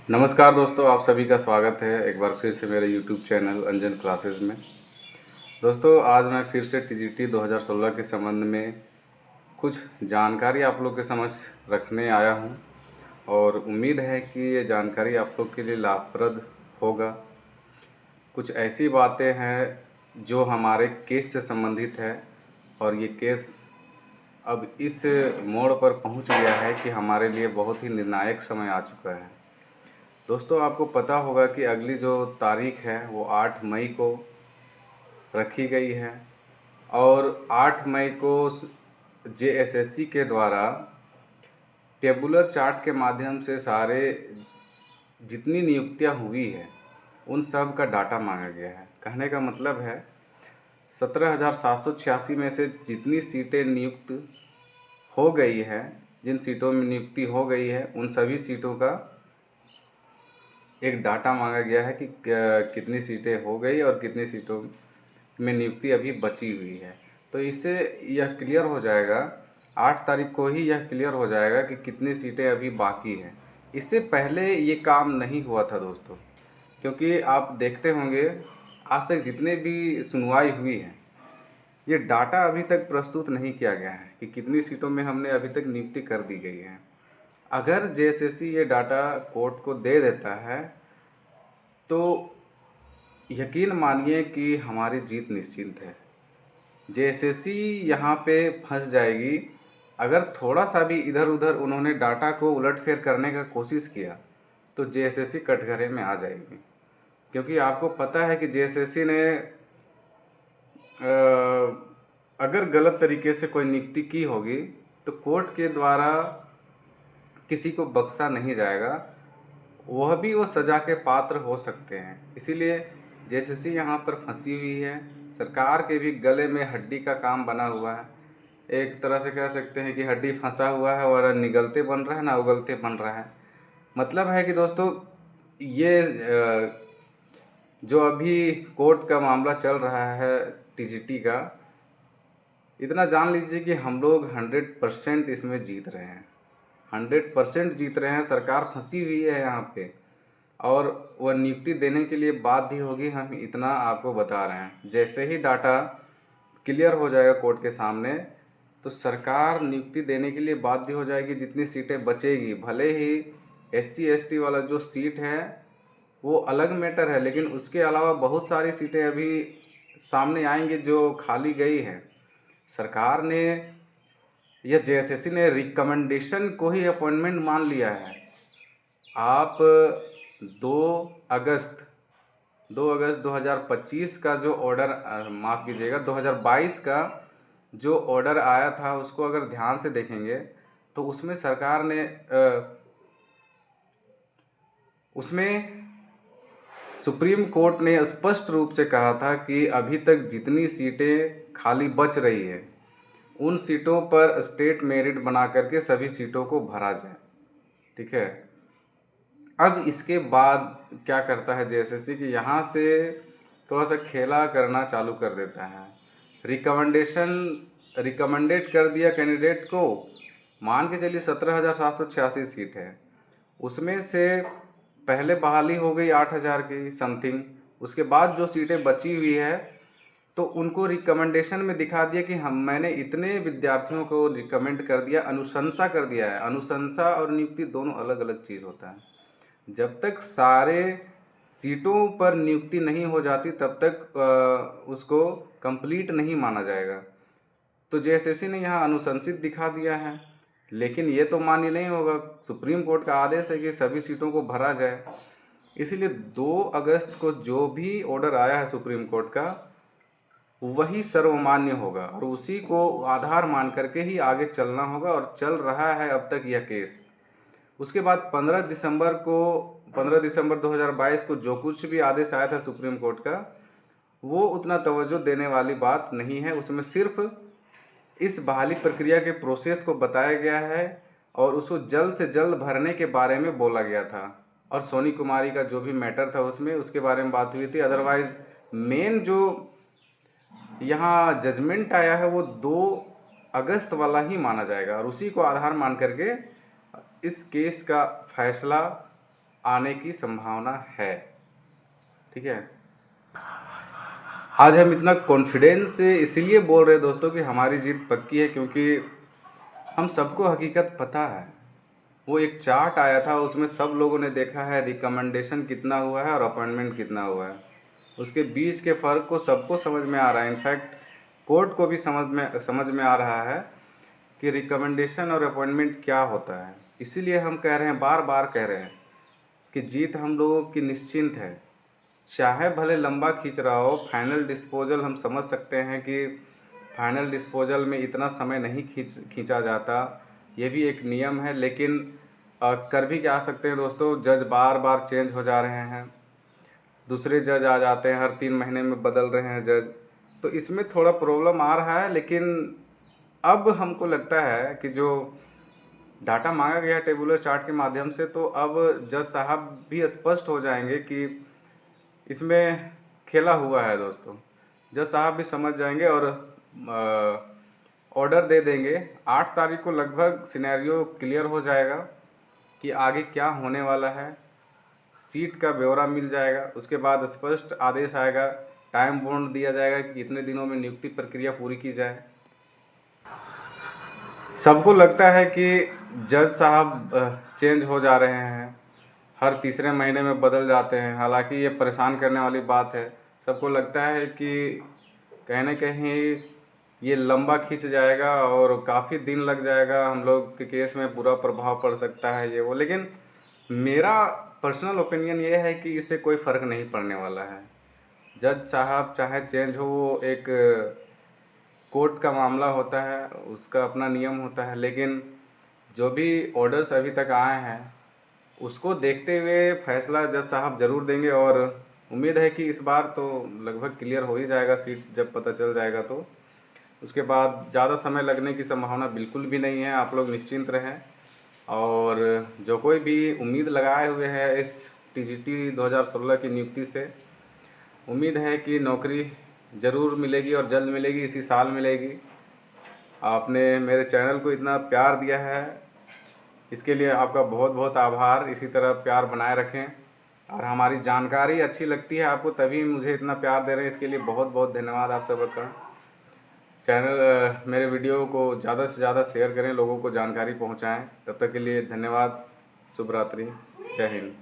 नमस्कार दोस्तों, आप सभी का स्वागत है एक बार फिर से मेरे यूट्यूब चैनल अंजन क्लासेस में। दोस्तों, आज मैं फिर से टीजीटी 2016 के संबंध में कुछ जानकारी आप लोग के समक्ष रखने आया हूं और उम्मीद है कि ये जानकारी आप लोग के लिए लाभप्रद होगा। कुछ ऐसी बातें हैं जो हमारे केस से संबंधित है और ये केस अब इस मोड़ पर पहुंच गया है कि हमारे लिए बहुत ही निर्णायक समय आ चुका है। दोस्तों, आपको पता होगा कि अगली जो तारीख है वो 8 मई को रखी गई है और 8 मई को जेएसएससी के द्वारा टेबुलर चार्ट के माध्यम से सारे जितनी नियुक्तियां हुई है उन सब का डाटा मांगा गया है। कहने का मतलब है 17,786 में से जितनी सीटें नियुक्त हो गई है, जिन सीटों में नियुक्ति हो गई है, उन सभी सीटों का एक डाटा मांगा गया है कि कितनी सीटें हो गई और कितनी सीटों में नियुक्ति अभी बची हुई है। तो इससे यह क्लियर हो जाएगा, 8 तारीख को ही यह क्लियर हो जाएगा कि कितनी सीटें अभी बाकी हैं। इससे पहले ये काम नहीं हुआ था दोस्तों, क्योंकि आप देखते होंगे आज तक जितने भी सुनवाई हुई है ये डाटा अभी तक प्रस्तुत नहीं किया गया है कि कितनी सीटों में हमने अभी तक नियुक्ति कर दी गई है। अगर जेएसएससी ये डाटा कोर्ट को दे देता है तो यकीन मानिए कि हमारी जीत निश्चिंत है। जेएसएससी यहाँ पे फंस जाएगी अगर थोड़ा सा भी इधर उधर उन्होंने डाटा को उलटफेर करने का कोशिश किया तो जेएसएससी कटघरे में आ जाएगी। क्योंकि आपको पता है कि जेएसएससी ने अगर गलत तरीके से कोई नियुक्ति की होगी तो कोर्ट के द्वारा किसी को बख्शा नहीं जाएगा, वह भी वो सज़ा के पात्र हो सकते हैं। इसीलिए जेएसएससी यहाँ पर फंसी हुई है। सरकार के भी गले में हड्डी का काम बना हुआ है। एक तरह से कह सकते हैं कि हड्डी फंसा हुआ है और निगलते बन रहा है ना उगलते बन रहा है। मतलब है कि दोस्तों ये जो अभी कोर्ट का मामला चल रहा है टीजीटी का, इतना जान लीजिए कि हम लोग 100% इसमें जीत रहे हैं, 100% जीत रहे हैं। सरकार फंसी हुई है यहाँ पे और वह नियुक्ति देने के लिए बाध्य होगी, हम इतना आपको बता रहे हैं। जैसे ही डाटा क्लियर हो जाएगा कोर्ट के सामने तो सरकार नियुक्ति देने के लिए बाध्य हो जाएगी। जितनी सीटें बचेगी, भले ही एससी एसटी वाला जो सीट है वो अलग मैटर है, लेकिन उसके अलावा बहुत सारी सीटें अभी सामने आएंगी जो खाली गई हैं। सरकार ने या जेएसएससी ने रिकमेंडेशन को ही अपॉइंटमेंट मान लिया है। आप 2 अगस्त 2025 का जो ऑर्डर, माफ़ कीजिएगा, 2022 का जो ऑर्डर आया था उसको अगर ध्यान से देखेंगे तो उसमें सरकार ने उसमें सुप्रीम कोर्ट ने स्पष्ट रूप से कहा था कि अभी तक जितनी सीटें खाली बच रही है उन सीटों पर स्टेट मेरिट बना करके सभी सीटों को भरा जाए। ठीक है। अब इसके बाद क्या करता है जेएसएससी कि यहाँ से थोड़ा सा खेला करना चालू कर देता है। रिकमेंडेड कर दिया कैंडिडेट को, मान के चलिए 17,786 सीट है, उसमें से पहले बहाली हो गई 8,000 की समथिंग। उसके बाद जो सीटें बची हुई है तो उनको रिकमेंडेशन में दिखा दिया कि मैंने इतने विद्यार्थियों को रिकमेंड कर दिया, अनुशंसा कर दिया है। अनुशंसा और नियुक्ति दोनों अलग अलग चीज़ होता है। जब तक सारे सीटों पर नियुक्ति नहीं हो जाती तब तक उसको कंप्लीट नहीं माना जाएगा। तो जेएसएससी ने यहाँ अनुशंसित दिखा दिया है, लेकिन ये तो मान्य नहीं होगा। सुप्रीम कोर्ट का आदेश है कि सभी सीटों को भरा जाए। इसीलिए 2 अगस्त को जो भी ऑर्डर आया है सुप्रीम कोर्ट का वही सर्वमान्य होगा और उसी को आधार मान करके ही आगे चलना होगा, और चल रहा है अब तक यह केस। उसके बाद 15 दिसंबर 2022 को जो कुछ भी आदेश आया था सुप्रीम कोर्ट का वो उतना तवज्जो देने वाली बात नहीं है। उसमें सिर्फ इस बहाली प्रक्रिया के प्रोसेस को बताया गया है और उसको जल्द से जल्द भरने के बारे में बोला गया था, और सोनी कुमारी का जो भी मैटर था उसमें उसके बारे में बात हुई थी। अदरवाइज़ मेन जो यहाँ जजमेंट आया है वो 2 अगस्त वाला ही माना जाएगा और उसी को आधार मान करके इस केस का फैसला आने की संभावना है। ठीक है, आज हम इतना कॉन्फिडेंस से इसलिए बोल रहे हैं दोस्तों कि हमारी जीत पक्की है, क्योंकि हम सबको हकीकत पता है। वो एक चार्ट आया था, उसमें सब लोगों ने देखा है रिकमेंडेशन कितना हुआ है और अपॉइंटमेंट कितना हुआ है। उसके बीच के फ़र्क को सबको समझ में आ रहा है। इनफैक्ट कोर्ट को भी समझ में आ रहा है कि रिकमेंडेशन और अपॉइंटमेंट क्या होता है। इसीलिए हम कह रहे हैं, बार बार कह रहे हैं कि जीत हम लोगों की निश्चिंत है। चाहे भले लंबा खींच रहा हो, फाइनल डिस्पोजल हम समझ सकते हैं कि फाइनल डिस्पोजल में इतना समय नहीं खींचा जाता, ये भी एक नियम है। लेकिन कर भी क्या सकते हैं दोस्तों, जज बार बार चेंज हो जा रहे हैं, दूसरे जज आ जाते हैं, हर 3 महीने में बदल रहे हैं जज, तो इसमें थोड़ा प्रॉब्लम आ रहा है। लेकिन अब हमको लगता है कि जो डाटा मांगा गया टेबुलर चार्ट के माध्यम से, तो अब जज साहब भी स्पष्ट हो जाएंगे कि इसमें खेला हुआ है दोस्तों। जज साहब भी समझ जाएंगे और ऑर्डर दे देंगे। 8 तारीख को लगभग सिनेरियो क्लियर हो जाएगा कि आगे क्या होने वाला है, सीट का ब्यौरा मिल जाएगा। उसके बाद स्पष्ट आदेश आएगा, टाइम बाउंड दिया जाएगा कि कितने दिनों में नियुक्ति प्रक्रिया पूरी की जाए। सबको लगता है कि जज साहब चेंज हो जा रहे हैं, हर तीसरे महीने में बदल जाते हैं। हालांकि ये परेशान करने वाली बात है। सबको लगता है कि कहीं न कहीं ये लंबा खींच जाएगा और काफ़ी दिन लग जाएगा, हम लोग के केस में बुरा प्रभाव पड़ सकता है ये वो। लेकिन मेरा पर्सनल ओपिनियन ये है कि इससे कोई फ़र्क नहीं पड़ने वाला है। जज साहब चाहे चेंज हो, वो एक कोर्ट का मामला होता है, उसका अपना नियम होता है। लेकिन जो भी ऑर्डर्स अभी तक आए हैं, उसको देखते हुए फैसला जज साहब ज़रूर देंगे। और उम्मीद है कि इस बार तो लगभग क्लियर हो ही जाएगा, सीट जब पता चल जाएगा तो। उसके बाद ज़्यादा समय लगने की संभावना बिल्कुल भी नहीं है, आप लोग निश्चिंत रहें। और जो कोई भी उम्मीद लगाए हुए है इस टीजीटी 2016 की नियुक्ति से, उम्मीद है कि नौकरी ज़रूर मिलेगी और जल्द मिलेगी, इसी साल मिलेगी। आपने मेरे चैनल को इतना प्यार दिया है, इसके लिए आपका बहुत बहुत आभार। इसी तरह प्यार बनाए रखें, और हमारी जानकारी अच्छी लगती है आपको, तभी मुझे इतना प्यार दे रहे हैं। इसके लिए बहुत बहुत धन्यवाद आप सबका। मेरे वीडियो को ज़्यादा से ज़्यादा शेयर करें, लोगों को जानकारी पहुंचाएं। तब तक के लिए धन्यवाद। शुभ रात्रि, जय हिंद।